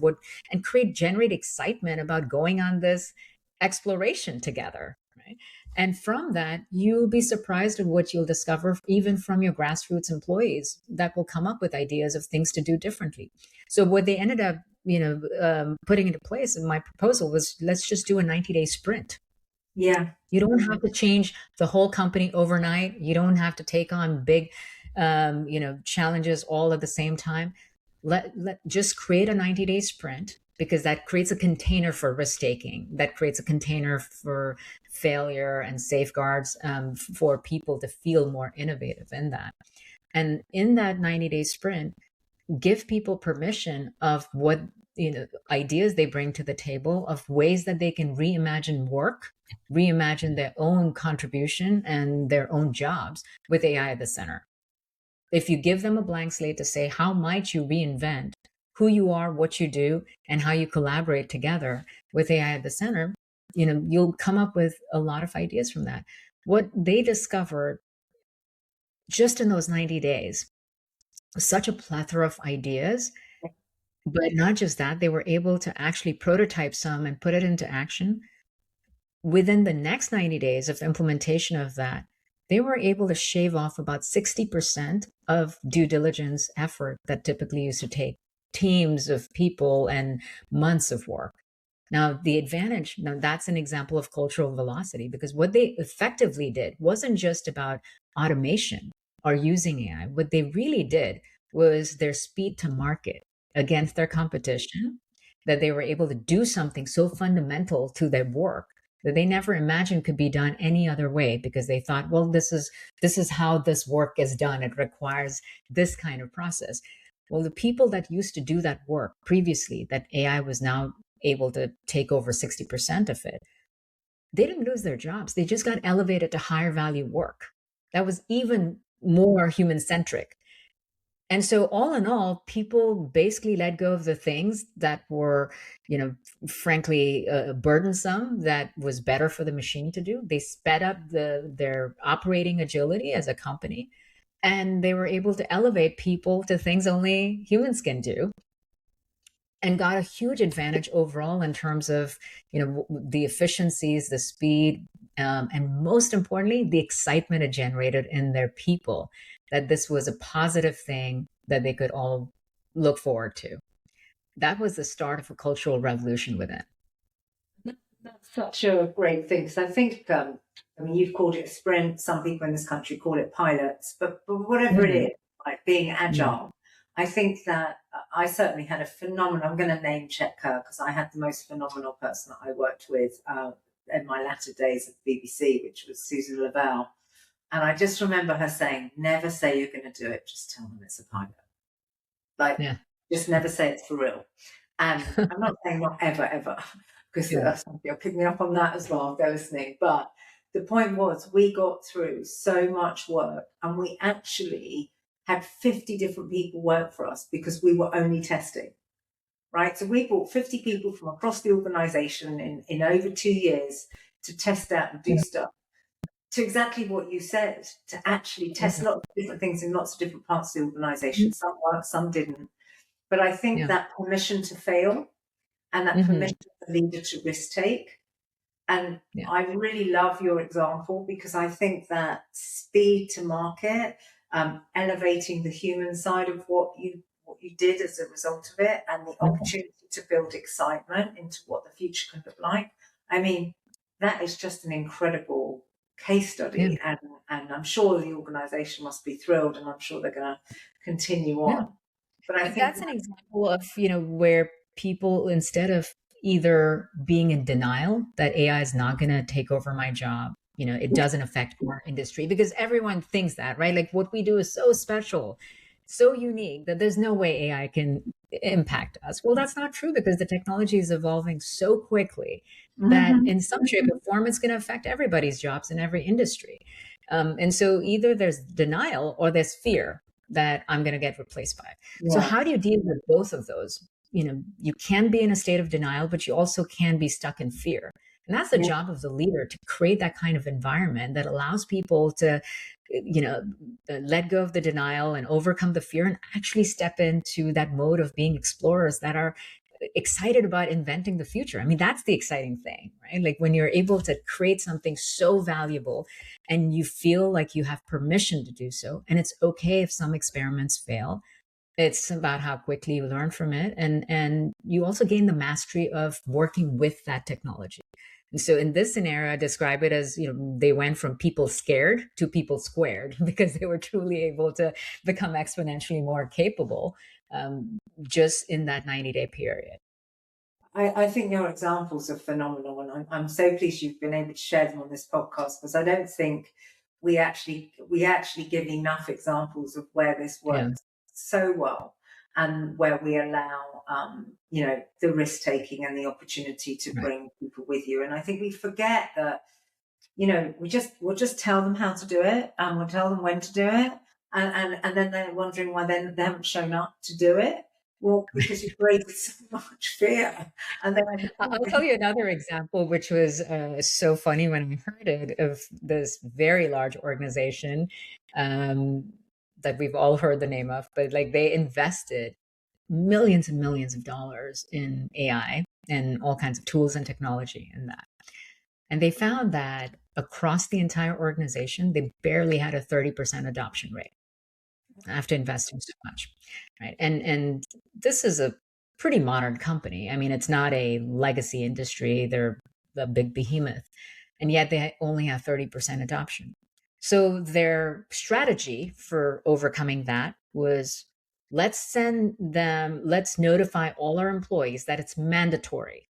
and generate excitement about going on this exploration together. Right. And from that, you'll be surprised at what you'll discover, even from your grassroots employees that will come up with ideas of things to do differently. So what they ended up, putting into place in my proposal was, let's just do a 90-day sprint. Yeah. You don't have to change the whole company overnight. You don't have to take on big, challenges all at the same time. Let just create a 90-day sprint, because that creates a container for risk taking. That creates a container for failure and safeguards, for people to feel more innovative in that. And in that 90-day sprint, give people permission of what ideas they bring to the table, of ways that they can reimagine work, reimagine their own contribution and their own jobs with AI at the center. If you give them a blank slate to say, how might you reinvent who you are, what you do, and how you collaborate together with AI at the center, you'll come up with a lot of ideas from that. What they discovered just in those 90 days was such a plethora of ideas. But not just that, they were able to actually prototype some and put it into action. Within the next 90 days of implementation of that, they were able to shave off about 60% of due diligence effort that typically used to take teams of people and months of work. Now, that's an example of cultural velocity, because what they effectively did wasn't just about automation or using AI. What they really did was their speed to market against their competition, that they were able to do something so fundamental to their work that they never imagined could be done any other way, because they thought, well, this is how this work is done. It requires this kind of process. Well, the people that used to do that work previously, that AI was now able to take over 60% of it, they didn't lose their jobs. They just got elevated to higher value work that was even more human centric. And so all in all, people basically let go of the things that were, frankly, burdensome, that was better for the machine to do. They sped up their operating agility as a company, and they were able to elevate people to things only humans can do, and got a huge advantage overall in terms of, the efficiencies, the speed, and most importantly, the excitement it generated in their people, that this was a positive thing that they could all look forward to. That was the start of a cultural revolution within. That's such a great thing, because I think, you've called it a sprint. Some people in this country call it pilots, but whatever it is, like being agile, I think that I certainly had a phenomenal, I'm going to name check her, because I had the most phenomenal person that I worked with in my latter days at BBC, which was Susan Lavelle. And I just remember her saying, never say you're going to do it, just tell them it's a pilot. Just never say it's for real. And I'm not saying not ever, because you'll pick me up on that as well if they're listening. But the point was, we got through so much work, and we actually had 50 different people work for us because we were only testing, right? So we brought 50 people from across the organization in over 2 years to test out and do stuff. To exactly what you said, to actually test lots of different things in lots of different parts of the organization. Some worked, some didn't. But I think that permission to fail, and that permission for the leader to risk take. And I really love your example, because I think that speed to market, elevating the human side of what you did as a result of it, and the opportunity to build excitement into what the future can look like. I mean, that is just an incredible case study, and I'm sure the organization must be thrilled, and I'm sure they're going to continue on. But I think that's an example of, where people, instead of either being in denial that AI is not going to take over my job, it doesn't affect our industry, because everyone thinks that, right? Like, what we do is so special, so unique, that there's no way AI can impact us. Well, that's not true, because the technology is evolving so quickly that in some shape or form, it's going to affect everybody's jobs in every industry. And so either there's denial or there's fear that I'm going to get replaced by it. So how do you deal with both of those? You can be in a state of denial, but you also can be stuck in fear. And that's the job of the leader, to create that kind of environment that allows people to, let go of the denial and overcome the fear, and actually step into that mode of being explorers that are excited about inventing the future. I mean, that's the exciting thing, right? Like when you're able to create something so valuable and you feel like you have permission to do so, and it's okay if some experiments fail. It's about how quickly you learn from it, and you also gain the mastery of working with that technology. And so in this scenario, I describe it as, they went from people scared to people squared because they were truly able to become exponentially more capable, just in that 90-day period. I think your examples are phenomenal, and I'm so pleased you've been able to share them on this podcast, because I don't think we actually give enough examples of where this Yeah, works so well, and where we allow the risk taking and the opportunity to right. bring people with you. And I think we forget that we'll just tell them how to do it, and we'll tell them when to do it, and then they're wondering why they haven't shown up to do it. Well, because you've created so much fear. And then I'll tell you another example, which was so funny when I heard it, of this very large organization, that we've all heard the name of, but like they invested millions and millions of dollars in AI and all kinds of tools and technology in that. And they found that across the entire organization, they barely had a 30% adoption rate after investing so much, right? And this is a pretty modern company. I mean, it's not a legacy industry. They're a big behemoth, and yet they only have 30% adoption. So their strategy for overcoming that was, let's notify all our employees that it's mandatory.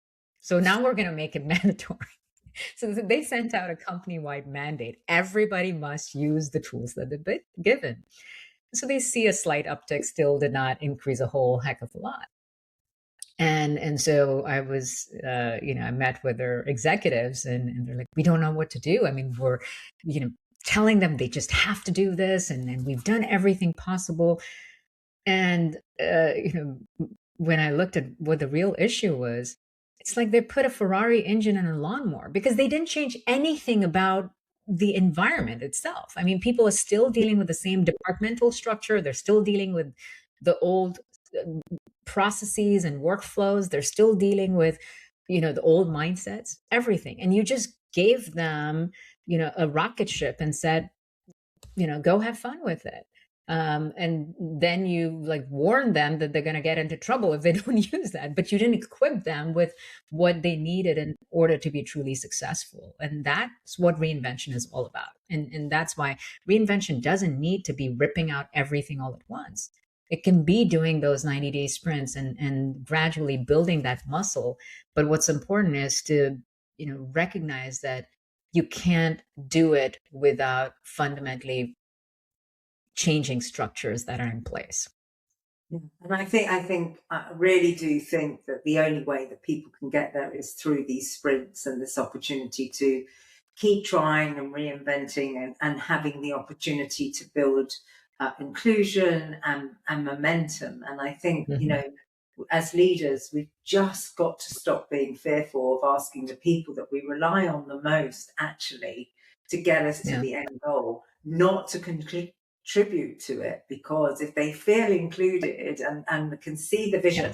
So now we're going to make it mandatory. So they sent out a company-wide mandate. Everybody must use the tools that they've been given. So they see a slight uptick, still did not increase a whole heck of a lot. And so I was, I met with their executives, and they're like, we don't know what to do. I mean, we're, telling them they just have to do this, and we've done everything possible. And, when I looked at what the real issue was, it's like they put a Ferrari engine in a lawnmower because they didn't change anything about the environment itself. I mean, people are still dealing with the same departmental structure. They're still dealing with the old processes and workflows. They're still dealing with, the old mindsets, everything. And you just gave them, a rocket ship and said, go have fun with it. And then you like warn them that they're going to get into trouble if they don't use that, but you didn't equip them with what they needed in order to be truly successful. And that's what reinvention is all about. And that's why reinvention doesn't need to be ripping out everything all at once. It can be doing those 90-day sprints and gradually building that muscle. But what's important is to, recognize that you can't do it without fundamentally changing structures that are in place. Yeah. And I really do think that the only way that people can get there is through these sprints and this opportunity to keep trying and reinventing, and having the opportunity to build inclusion and momentum. And I think, as leaders, we've just got to stop being fearful of asking the people that we rely on the most actually to get us to the end goal, not to contribute to it, because if they feel included and can see the vision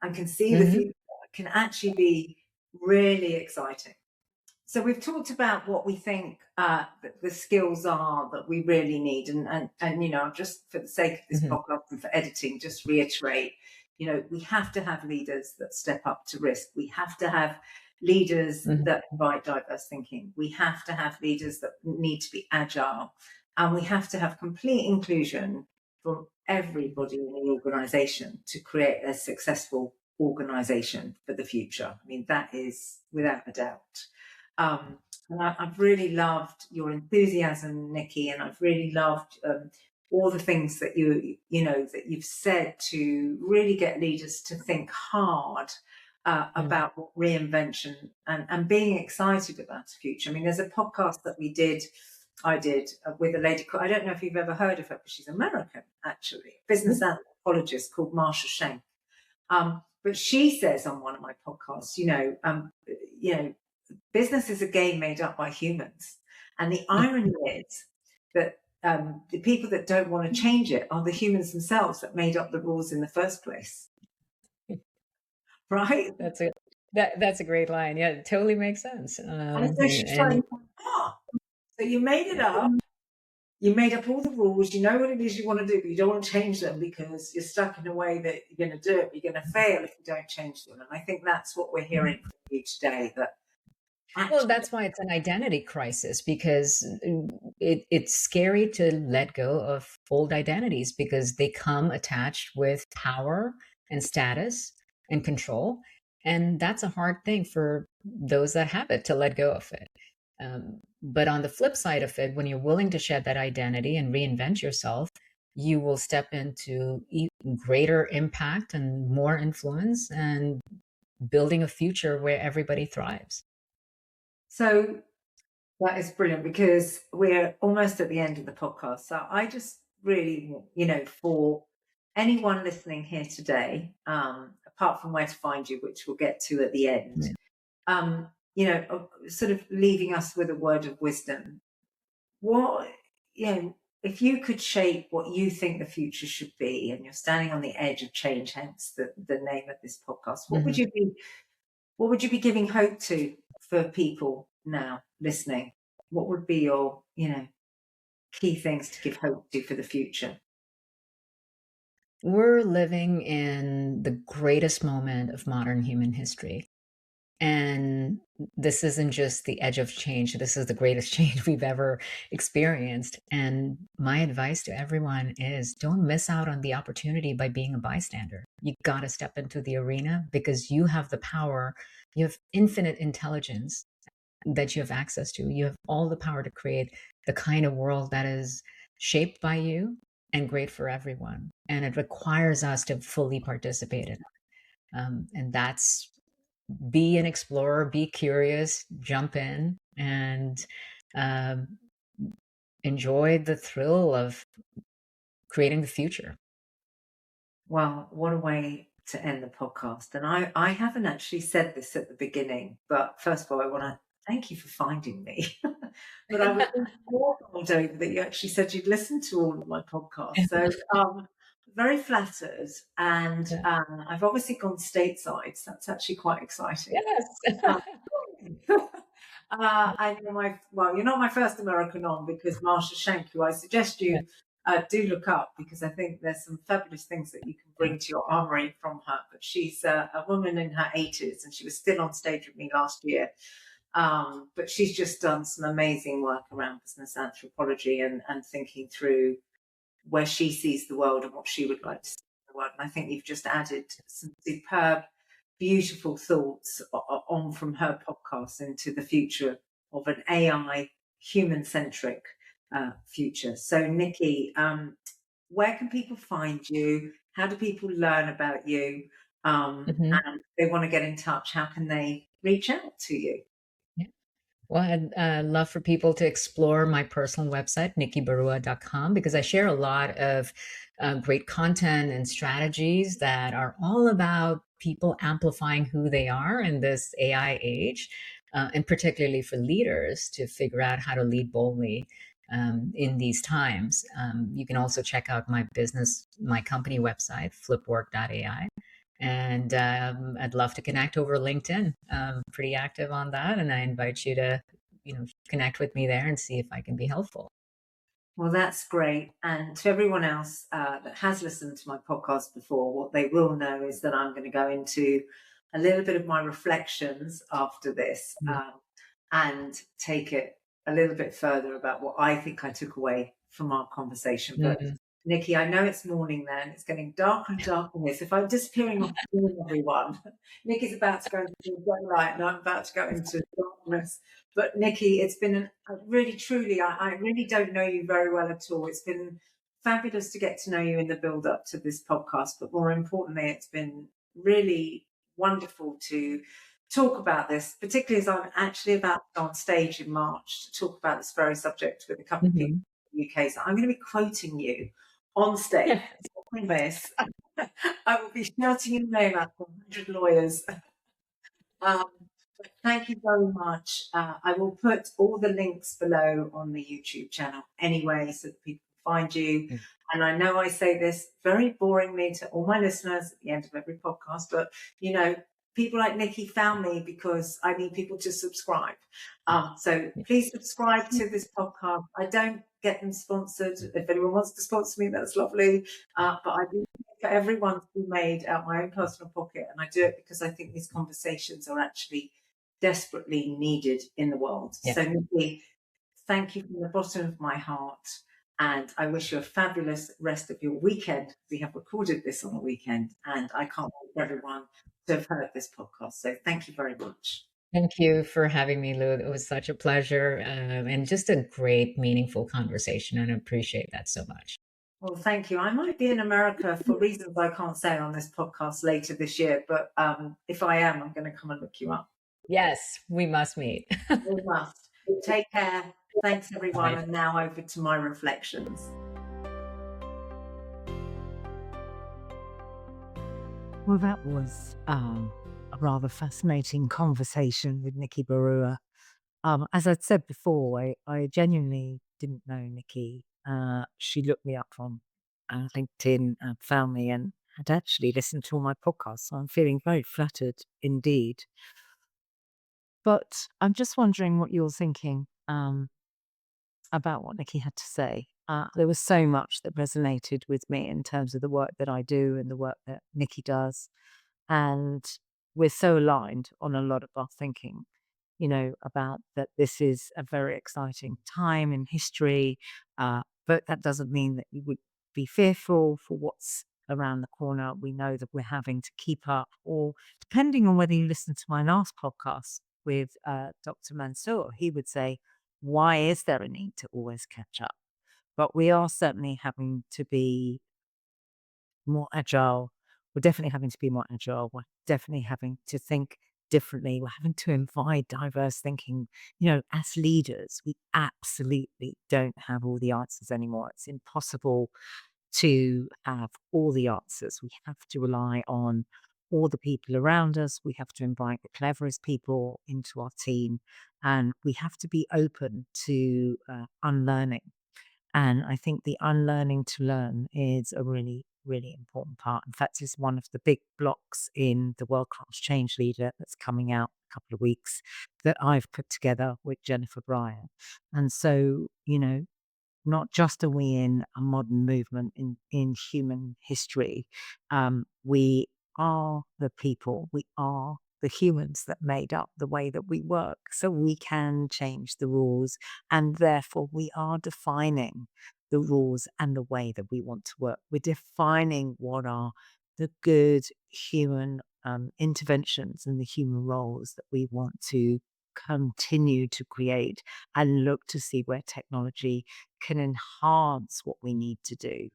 and can see the future, it can actually be really exciting. So we've talked about what we think the skills are that we really need, and just for the sake of this podcast and for editing, just reiterate, we have to have leaders that step up to risk. We have to have leaders that invite diverse thinking. We have to have leaders that need to be agile, and we have to have complete inclusion from everybody in the organization to create a successful organization for the future. I mean, that is without a doubt. And I've really loved your enthusiasm, Nikki, and I've really loved all the things that that you've said to really get leaders to think hard about reinvention and being excited about the future. I mean, there's a podcast that I did with a lady called, I don't know if you've ever heard of her, but she's American, actually, business anthropologist called Marsha Schenk. But she says on one of my podcasts, business is a game made up by humans. And the irony is that the people that don't want to change it are the humans themselves that made up the rules in the first place. right? That's a that's a great line. Yeah, it totally makes sense. And so she's And like, ah, so you made it up. You made up all the rules. You know what it is you want to do, but you don't want to change them because you're stuck in a way that you're going to do it. You're going to fail if you don't change them. And I think that's what we're hearing from you today. That well, actually, that's why it's an identity crisis because it's scary to let go of old identities because they come attached with power and status and control. And that's a hard thing for those that have it to let go of it. But on the flip side of it, when you're willing to shed that identity and reinvent yourself, you will step into even greater impact and more influence and building a future where everybody thrives. so that is brilliant because we're almost at the end of the podcast. So I just really, for anyone listening here today, apart from where to find you, which we'll get to at the end, Yeah. sort of leaving us with a word of wisdom. What, if you could shape what you think the future should be, and you're standing on the edge of change, hence the name of this podcast, Mhm. what would you be giving hope to for people now listening? What would be your, key things to give hope to for the future? We're living in the greatest moment of modern human history. And this isn't just the edge of change. This is the greatest change we've ever experienced. And my advice to everyone is don't miss out on the opportunity by being a bystander. You got to step into the arena because you have the power. You have infinite intelligence that you have access to. You have all the power to create the kind of world that is shaped by you and great for everyone. And it requires us to fully participate in it. And that's be an explorer, be curious, jump in, and um, enjoy the thrill of creating the future. Well, what a way to end the podcast. And I haven't actually said this at the beginning, but first of all, I want to thank you for finding me. But I was more over that you actually said you'd listened to all of my podcasts. So very flattered. And Yeah. I've obviously gone stateside. So that's actually quite exciting. Yes. Um, I know well, you're not my first American on because Marsha Shank, who I suggest Yeah. you do look up because I think there's some fabulous things that you can bring to your armory from her. But she's a woman in her 80s and she was still on stage with me last year. But she's just done some amazing work around business anthropology and thinking through where she sees the world and what she would like to see in the world. And I think you've just added some superb, beautiful thoughts on from her podcast into the future of an AI human centric future. So, Nikki, where can people find you? How do people learn about you? Mhm. And if they want to get in touch, how can they reach out to you? Yeah. Well, I'd love for people to explore my personal website, nikkibarua.com, because I share a lot of great content and strategies that are all about people amplifying who they are in this AI age, and particularly for leaders to figure out how to lead boldly in these times. You can also check out my company website, flipwork.ai. And I'd love to connect over LinkedIn. I'm pretty active on that, and I invite you to, connect with me there and see if I can be helpful. Well, that's great. And to everyone else that has listened to my podcast before, what they will know is that I'm going to go into a little bit of my reflections after this Yeah. and take it a little bit further about what I think I took away from our conversation. But Mhm. Nikki, I know it's morning then. It's getting darker and darker in this. If I'm disappearing off screen, everyone, Nikki's about to go into daylight and I'm about to go into darkness. But Nikki, it's been really, truly, I really don't know you very well at all. It's been fabulous to get to know you in the build up to this podcast. But more importantly, it's been really wonderful to talk about this, particularly as I'm actually about to go on stage in March to talk about this very subject with a couple of people Mhm. in the UK. So I'm going to be quoting you on stage. I promise. I will be shouting your name out to 100 lawyers. Um, but thank you very much. I will put all the links below on the YouTube channel anyway, so that people can find you. Mm. And I know I say this very boringly to all my listeners at the end of every podcast, but you know, people like Nikki found me because I need people to subscribe. So please subscribe to this podcast. I don't get them sponsored. If anyone wants to sponsor me, that's lovely. But I do for everyone to be made out my own personal pocket. And I do it because I think these conversations are actually desperately needed in the world. Yeah. So Nikki, thank you from the bottom of my heart. And I wish you a fabulous rest of your weekend. We have recorded this on a weekend, and I can't wait for everyone to have heard this podcast. So thank you very much. Thank you for having me, Lou. It was such a pleasure and just a great, meaningful conversation. And I appreciate that so much. Well, thank you. I might be in America for reasons I can't say on this podcast later this year, but if I am, I'm going to come and look you up. Yes, we must meet. We must. Take care. Thanks, everyone. Bye. And now over to my reflections. Well, that was a rather fascinating conversation with Nikki Barua. As I'd said before, I genuinely didn't know Nikki. She looked me up on LinkedIn, found me, and had actually listened to all my podcasts. So I'm feeling very flattered indeed. But I'm just wondering what you're thinking about what Nikki had to say. There was so much that resonated with me in terms of the work that I do and the work that Nikki does. And we're so aligned on a lot of our thinking, about that this is a very exciting time in history. But that doesn't mean that you would be fearful for what's around the corner. We know that we're having to keep up, or depending on whether you listen to my last podcast with Dr. Mansour, he would say, why is there a need to always catch up? But we are certainly having to be more agile. We're definitely having to be more agile. We're definitely having to think differently. We're having to invite diverse thinking. As leaders, we absolutely don't have all the answers anymore. It's impossible to have all the answers. We have to rely on all the people around us. We have to invite the cleverest people into our team. And we have to be open to unlearning. And I think the unlearning to learn is a really, really important part. In fact, it's one of the big blocks in the World Class Change Leader that's coming out a couple of weeks that I've put together with Jennifer Bryan. And so, not just are we in a modern movement in human history, we are the people, we are the humans that made up the way that we work. So we can change the rules, and therefore we are defining the rules and the way that we want to work. We're defining what are the good human interventions and the human roles that we want to continue to create, and look to see where technology can enhance what we need to do.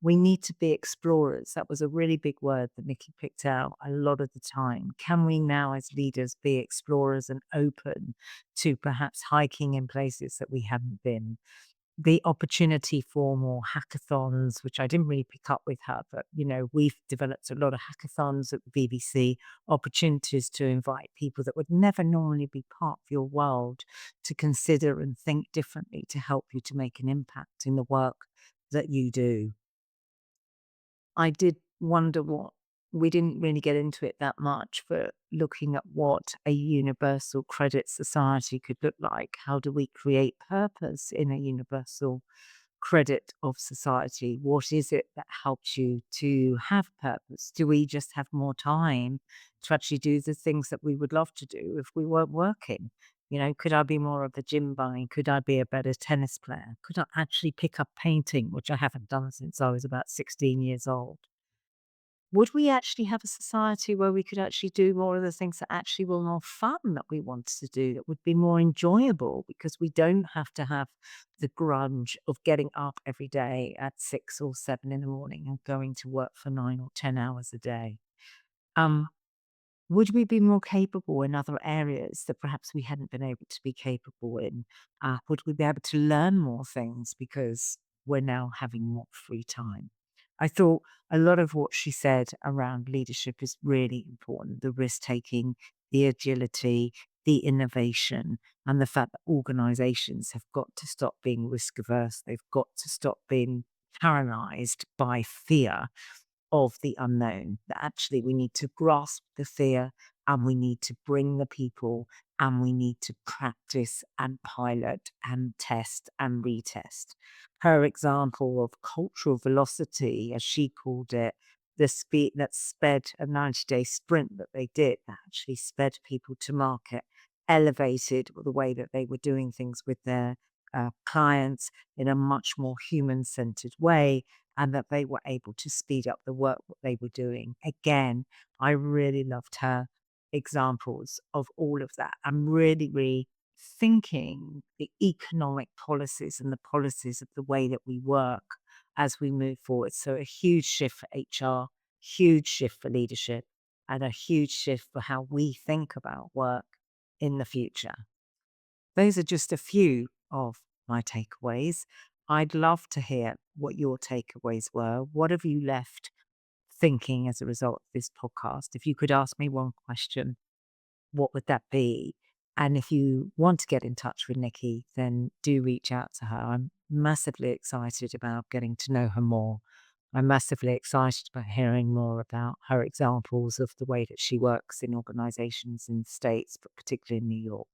We need to be explorers. That was a really big word that Nikki picked out a lot of the time. Can we now, as leaders, be explorers and open to perhaps hiking in places that we haven't been? The opportunity for more hackathons, which I didn't really pick up with her, but we've developed a lot of hackathons at the BBC, opportunities to invite people that would never normally be part of your world to consider and think differently to help you to make an impact in the work that you do. I did wonder what we didn't really get into it that much, but looking at what a universal credit society could look like. How do we create purpose in a universal credit of society? What is it that helps you to have purpose? Do we just have more time to actually do the things that we would love to do if we weren't working? Could I be more of a gym bunny? Could I be a better tennis player? Could I actually pick up painting, which I haven't done since I was about 16 years old? Would we actually have a society where we could actually do more of the things that actually were more fun that we wanted to do, that would be more enjoyable, because we don't have to have the grunge of getting up every day at 6 or 7 in the morning and going to work for 9 or 10 hours a day? Would we be more capable in other areas that perhaps we hadn't been able to be capable in? Would we be able to learn more things because we're now having more free time? I thought a lot of what she said around leadership is really important. The risk taking, the agility, the innovation, and the fact that organizations have got to stop being risk averse. They've got to stop being paralyzed by fear. of the unknown, that actually we need to grasp the fear and we need to bring the people and we need to practice and pilot and test and retest. Her example of cultural velocity, as she called it, the speed that sped a 90-day sprint that they did, that actually sped people to market, elevated the way that they were doing things with their clients in a much more human centered way, and that they were able to speed up the work what they were doing. Again, I really loved her examples of all of that. I'm really, really thinking the economic policies and the policies of the way that we work as we move forward. So a huge shift for HR, huge shift for leadership, and a huge shift for how we think about work in the future. Those are just a few of my takeaways. I'd love to hear what your takeaways were. What have you left thinking as a result of this podcast? If you could ask me one question, what would that be? And if you want to get in touch with Nikki, then do reach out to her. I'm massively excited about getting to know her more. I'm massively excited about hearing more about her examples of the way that she works in organizations in the States, but particularly in New York.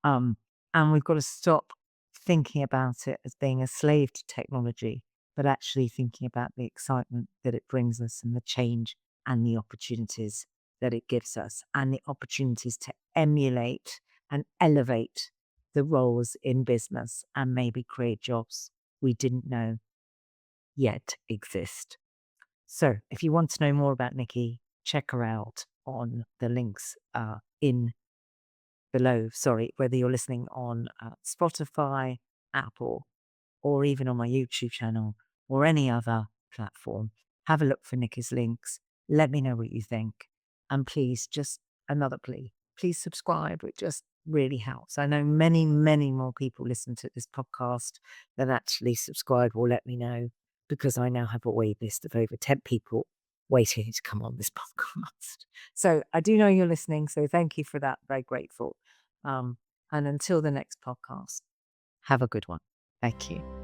Um, and we've got to stop thinking about it as being a slave to technology, but actually thinking about the excitement that it brings us and the change and the opportunities that it gives us and the opportunities to emulate and elevate the roles in business and maybe create jobs we didn't know yet exist. So if you want to know more about Nikki, check her out on the links in below, sorry, whether you're listening on Spotify, Apple, or even on my YouTube channel or any other platform. Have a look for Nikki's links. Let me know what you think. And please, just another plea, please subscribe. It just really helps. I know many, many more people listen to this podcast than actually subscribe or let me know, because I now have a wait list of over 10 people waiting to come on this podcast. So I do know you're listening. So thank you for that. Very grateful. And until the next podcast, have a good one. Thank you.